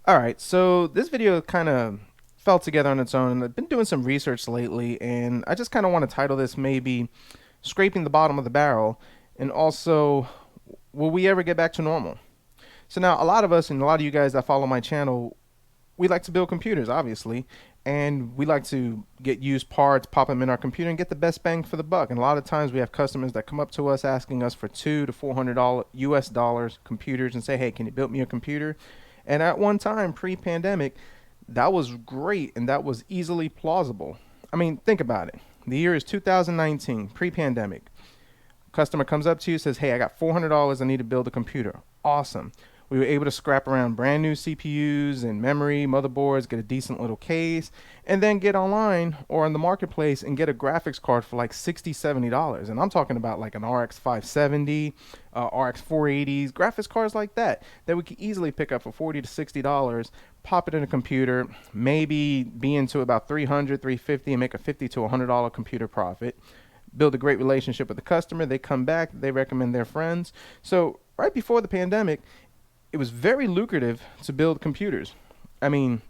All right, so this video kind of fell together on its own, and I've been doing some research lately, and I just kind of want to title this maybe Scraping the Bottom of the Barrel, and also, will we ever get back to normal? So now, a lot of us, and a lot of you guys that follow my channel, we like to build computers, obviously, and we like to get used parts, pop them in our computer, and get the best bang for the buck. And a lot of times we have customers that come up to us asking us for $200 to $400 US dollars computers and say, "Hey, can you build me a computer?" And at one time, pre-pandemic, that was great and that was easily plausible. I mean, think about it. The year is 2019, pre-pandemic. Customer comes up to you, says, "Hey, I got $400. I need to build a computer." Awesome. We were able to scrap around brand new CPUs and memory, motherboards, get a decent little case, and then get online or on the marketplace and get a graphics card for like $60, $70. And I'm talking about like an RX 570, RX 480s, graphics cards like that we could easily pick up for $40 to $60, pop it in a computer, maybe be into about 300, 350, and make a $50 to $100 computer profit, build a great relationship with the customer. They come back, they recommend their friends. So right before the pandemic, it was very lucrative to build computers. I mean,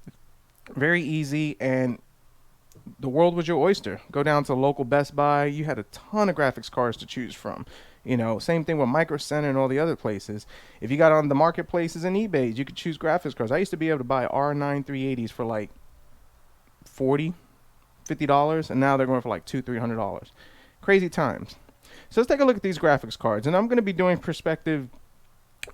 very easy, and the world was your oyster. Go down to the local Best Buy, you had a ton of graphics cards to choose from. Same thing with Micro Center and all the other places. If you got on the marketplaces and eBay, you could choose graphics cards. I used to be able to buy R9 380s for like 40, $50, and now they're going for like $200, $300. Crazy times. So let's take a look at these graphics cards, and I'm going to be doing perspective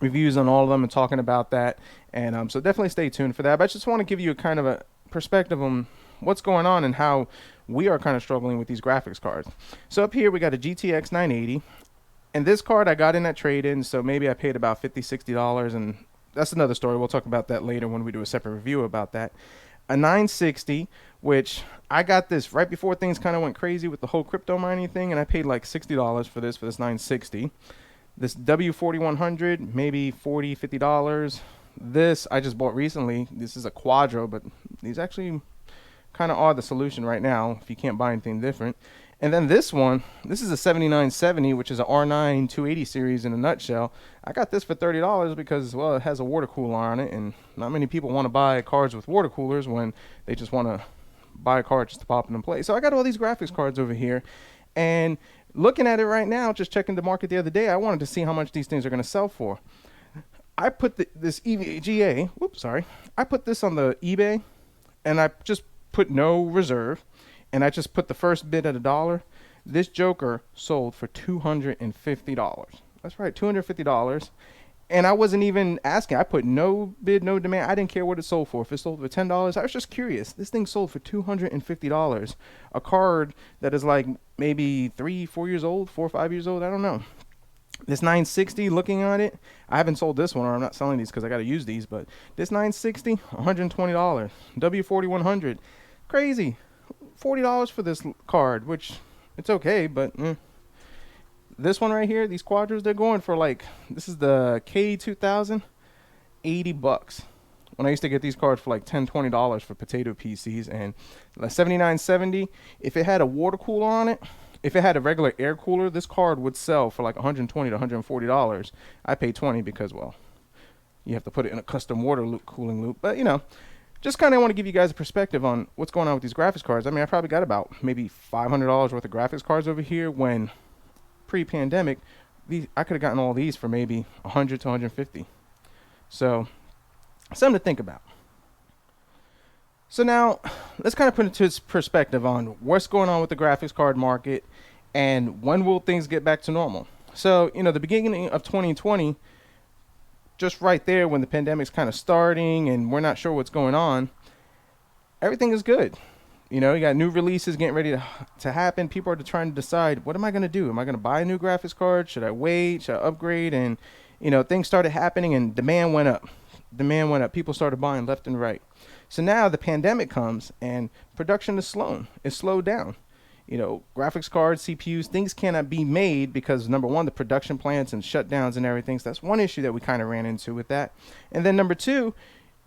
reviews on all of them and talking about that. And so definitely stay tuned for that. But I just want to give you a kind of a perspective on what's going on and how we are kind of struggling with these graphics cards. So up here we got a GTX 980, and this card I got in at trade-in, so maybe I paid about $50, $60, and that's another story. We'll talk about that later when we do a separate review about that. A 960, which I got this right before things kind of went crazy with the whole crypto mining thing, and I paid like $60 for this 960. This W4100, maybe $40, $50. This I just bought recently. This is a Quadro, but these actually kind of are the solution right now if you can't buy anything different. And then this is a 7970, which is a R9 280 series in a nutshell. I got this for $30 because, well, it has a water cooler on it, and not many people want to buy cards with water coolers when they just want to buy a card just to pop it in play. So I got all these graphics cards over here, and looking at it right now, just checking the market the other day, I wanted to see how much these things are going to sell for. I put this EVGA, whoops, sorry. I put this on the eBay, and I just put no reserve, and I just put the first bid at $1. This Joker sold for $250. That's right, $250. And I wasn't even asking. I put no bid, no demand. I didn't care what it sold for. If it sold for $10, I was just curious. This thing sold for $250. A card that is like maybe 3, 4 years old, 4 or 5 years old. I don't know. This 960, looking at it, I haven't sold this one, or I'm not selling these because I got to use these. But this 960, $120. W4100, crazy. $40 for this card, which it's okay, but this one right here, these Quadros, they're going for like, this is the K2000, $80. When I used to get these cards for like $10, $20 for potato PCs, and the 7970, if it had a water cooler on it, if it had a regular air cooler, this card would sell for like $120 to $140. I paid 20 because, well, you have to put it in a custom water loop, cooling loop. But just kind of want to give you guys a perspective on what's going on with these graphics cards. I mean, I probably got about maybe $500 worth of graphics cards over here when pre-pandemic, I could have gotten all these for maybe 100 to 150. So something to think about. So now let's kind of put into perspective on what's going on with the graphics card market and when will things get back to normal. So the beginning of 2020, just right there when the pandemic's kind of starting and we're not sure what's going on, everything is good. You got new releases getting ready to happen. People are trying to decide, what am I going to do? Am I going to buy a new graphics card? Should I wait? Should I upgrade? And, things started happening and demand went up. Demand went up. People started buying left and right. So now the pandemic comes and production is slow. It's slowed down. Graphics cards, CPUs, things cannot be made because, number one, the production plants and shutdowns and everything. So that's one issue that we kind of ran into with that. And then number two,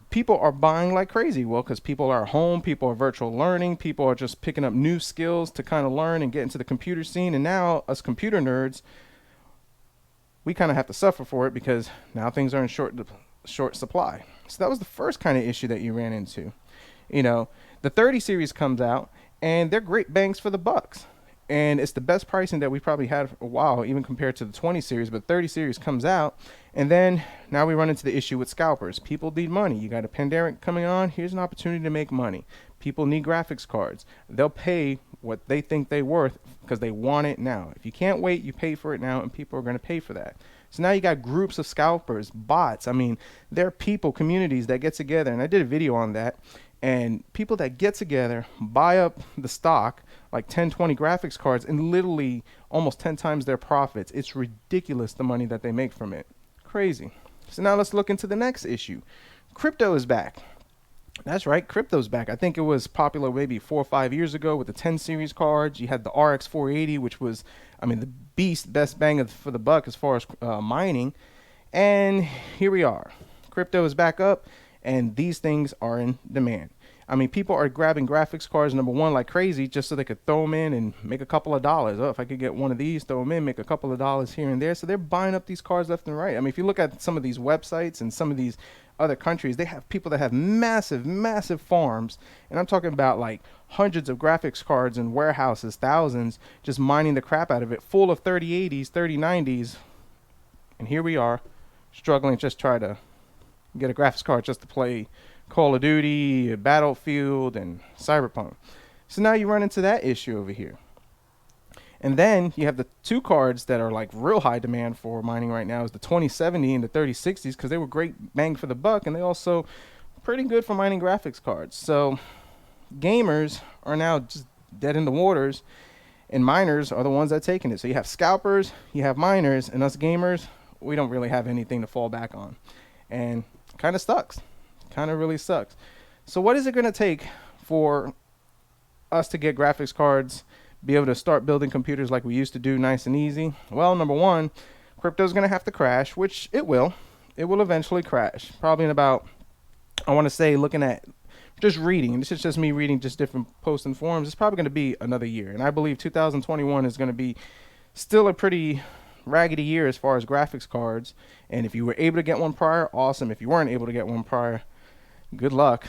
people are buying like crazy. Well, because people are home, people are virtual learning, people are just picking up new skills to kind of learn and get into the computer scene. And now, us computer nerds, we kind of have to suffer for it because now things are in short supply. So that was the first kind of issue that you ran into. You know, the 30 series comes out, and they're great bangs for the bucks. And it's the best pricing that we probably had for a while, even compared to the 20 series. But 30 series comes out, and then now we run into the issue with scalpers. People need money. You got a pandemic coming on. Here's an opportunity to make money. People need graphics cards. They'll pay what they think they're worth because they want it now. If you can't wait, you pay for it now, and people are going to pay for that. So now you got groups of scalpers, bots. I mean, there are people, communities that get together, and I did a video on that. And people that get together, buy up the stock, like 10, 20 graphics cards, and literally almost 10 times their profits. It's ridiculous the money that they make from it. Crazy. So now let's look into the next issue. Crypto is back. That's right, crypto's back. I think it was popular maybe 4 or 5 years ago with the 10 series cards. You had the RX 480, which was, I mean, the beast, best bang for the buck as far as mining. And here we are. Crypto is back up, and these things are in demand. I mean, people are grabbing graphics cards, number one, like crazy, just so they could throw them in and make a couple of dollars. Oh, if I could get one of these, throw them in, make a couple of dollars here and there. So they're buying up these cards left and right. I mean, if you look at some of these websites and some of these other countries, they have people that have massive, massive farms. And I'm talking about like hundreds of graphics cards in warehouses, thousands, just mining the crap out of it, full of 3080s, 3090s. And here we are, struggling to just try to get a graphics card just to play Call of Duty, Battlefield, and Cyberpunk. So now you run into that issue over here. And then you have the two cards that are like real high demand for mining right now is the 2070 and the 3060s because they were great bang for the buck, and they also pretty good for mining graphics cards. So gamers are now just dead in the waters, and miners are the ones that are taking it. So you have scalpers, you have miners, and us gamers, we don't really have anything to fall back on. And kind of sucks. Kind of really sucks. So what is it going to take for us to get graphics cards, be able to start building computers like we used to do, nice and easy? Well, number one, crypto's going to have to crash, which it will. It will eventually crash. Probably in about, I want to say, looking at just reading, this is just me reading just different posts and forums, it's probably going to be another year. And I believe 2021 is going to be still a pretty raggedy year as far as graphics cards. And if you were able to get one prior, awesome. If you weren't able to get one prior, good luck.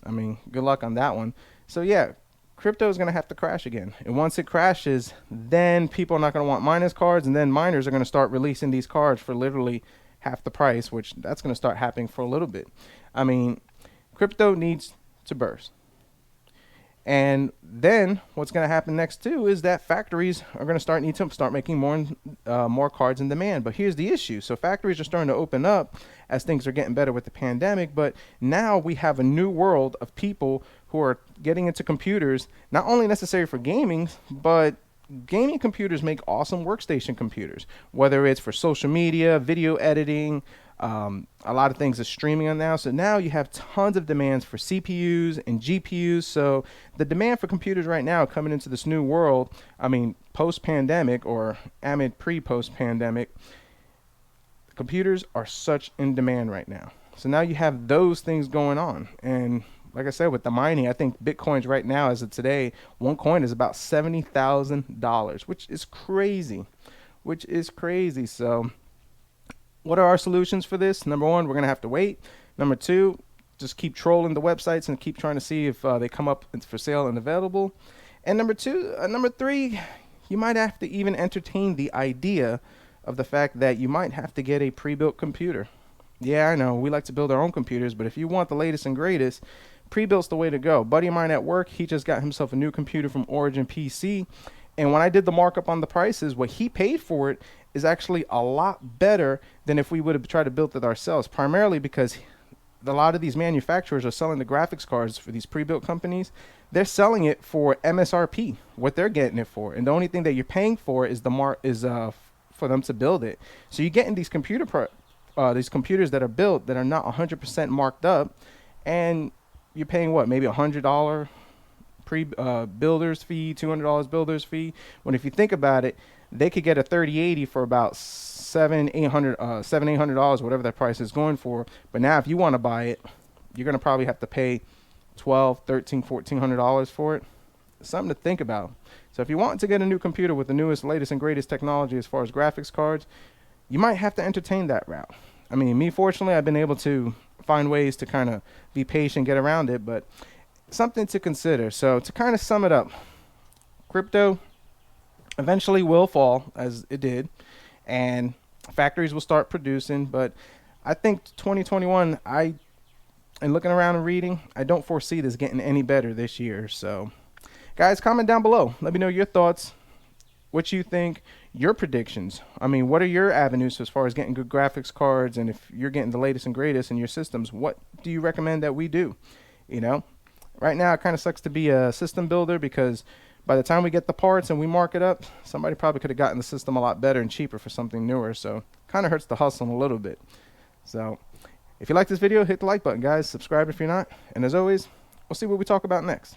I mean, good luck on that one. So yeah, crypto is going to have to crash again. And once it crashes, then people are not going to want miners cards, and then miners are going to start releasing these cards for literally half the price, which that's going to start happening for a little bit. I mean, crypto needs to burst. And then what's going to happen next too is that factories are going to need to start making more cards in demand. But here's the issue. So factories are starting to open up as things are getting better with the pandemic. But now we have a new world of people who are getting into computers, not only necessary for gaming, but gaming computers make awesome workstation computers, whether it's for social media, video editing, a lot of things are streaming on now. So now you have tons of demands for CPUs and GPUs. So the demand for computers right now coming into this new world, I mean, post-pandemic or amid pre-post-pandemic, computers are such in demand right now. So now you have those things going on. And like I said, with the mining, I think Bitcoins right now, as of today, one coin is about $70,000, which is crazy, So what are our solutions for this? Number one, we're going to have to wait. Number two, just keep trolling the websites and keep trying to see if they come up for sale and available. And number three, you might have to even entertain the idea of the fact that you might have to get a pre-built computer. Yeah, I know, we like to build our own computers, but if you want the latest and greatest, pre-built's the way to go. Buddy of mine at work, he just got himself a new computer from Origin PC, and when I did the markup on the prices, what he paid for it is actually a lot better than if we would have tried to build it ourselves, primarily because a lot of these manufacturers are selling the graphics cards for these pre-built companies. They're selling it for MSRP, what they're getting it for, and the only thing that you're paying for is for them to build it. So you're getting these these computers that are built that are not 100% marked up, and you're paying what, maybe $100 builder's fee, $200 builder's fee. When if you think about it, they could get a 3080 for about $700-$800, whatever that price is going for. But now if you want to buy it, you're going to probably have to pay $1,200, $1,300, $1,400 for it. Something to think about. So if you want to get a new computer with the newest, latest, and greatest technology as far as graphics cards, you might have to entertain that route. I mean, me, fortunately, I've been able to find ways to kind of be patient, get around it, but something to consider. So to kind of sum it up, crypto eventually will fall as it did, and factories will start producing. But I think 2021, and looking around and reading, I don't foresee this getting any better this year. So, guys, comment down below. Let me know your thoughts, what you think, your predictions. I mean, what are your avenues as far as getting good graphics cards? And if you're getting the latest and greatest in your systems, what do you recommend that we do? You know, right now it kind of sucks to be a system builder, because by the time we get the parts and we mark it up, somebody probably could have gotten the system a lot better and cheaper for something newer. So kind of hurts the hustle a little bit. So if you like this video, hit the like button, guys. Subscribe if you're not. And as always, we'll see what we talk about next.